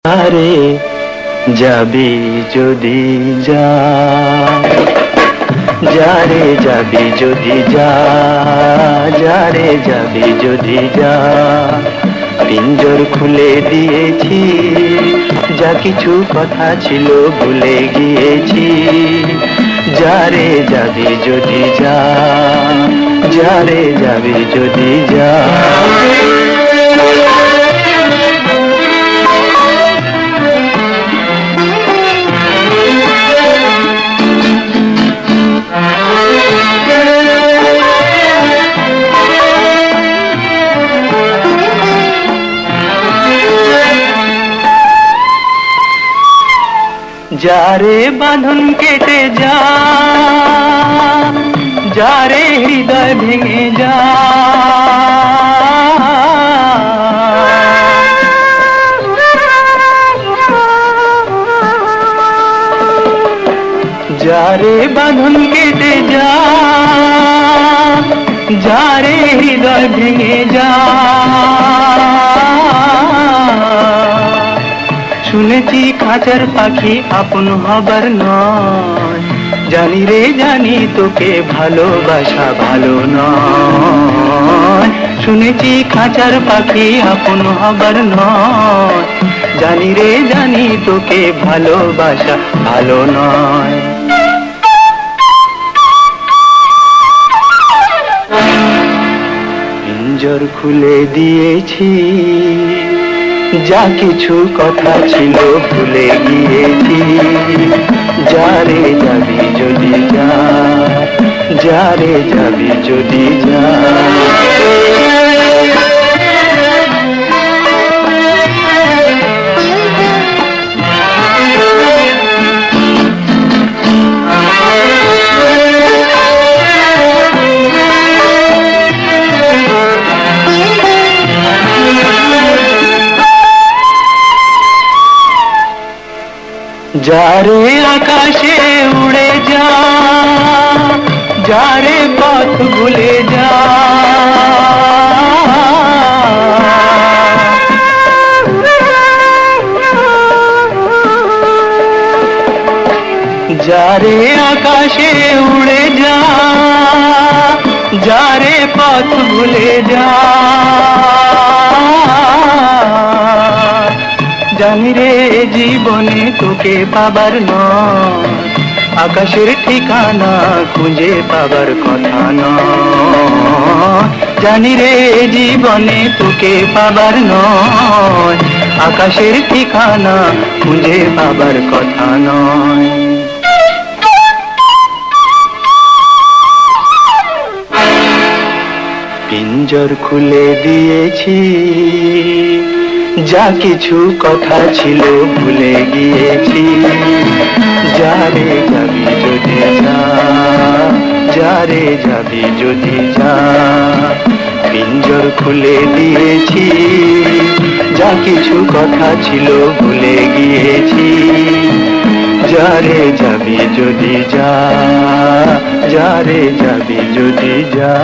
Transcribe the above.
আরে যাবি যদি যা, যারে যাবি যদি যা, যারে যাবি যদি যা, পিঞ্জর খুলে দিয়েছি, যা কিছু কথা ছিল ভুলে গিয়েছি। যারে যাবি যদি যা, যারে যাবি যদি যা। যারে বাঁধন কেটে যা, যারে হৃদয় ভেঙে যা, যারে বাঁধন কেটে যা, যারে হৃদয় ভেঙে যা। শুনেছি খাঁচার পাখি আপন হবার নয়, জানি রে জানি তোকে ভালোবাসা ভালো নয়। শুনেছি খাঁচার পাখি আপন হবার নয়, জানি রে জানি তোকে ভালোবাসা ভালো নয়। পিঞ্জর খুলে দিয়েছি, যা কিছু কথা ছিল ভুলে গিয়েছি। যারে যাবি যদি যা, যারে যাবি যদি যা। যারে আকাশে উড়ে যা, যারে পথ ভুলে যা, যারে আকাশে উড়ে যা, যারে পথ ভুলে যা। জানি রে জীবনে তোকে পাবার নয়, আকাশের ঠিকানা খুঁজে পাবার কথা নয়। জানি রে জীবনে তোকে পাবার নয়, আকাশের ঠিকানা খুঁজে পাবার কথা নয়। পিঞ্জর খুলে দিয়েছি, যা কিছু কথা ছিল ভুলে গিয়েছি। যারে যাবি যদি যা, যারে যাবি যদি যা। পিঞ্জর খুলে দিয়েছি, যা কিছু কথা ছিল ভুলে গিয়েছি। যারে যাবি যদি যা, যারে যাবি যদি যা।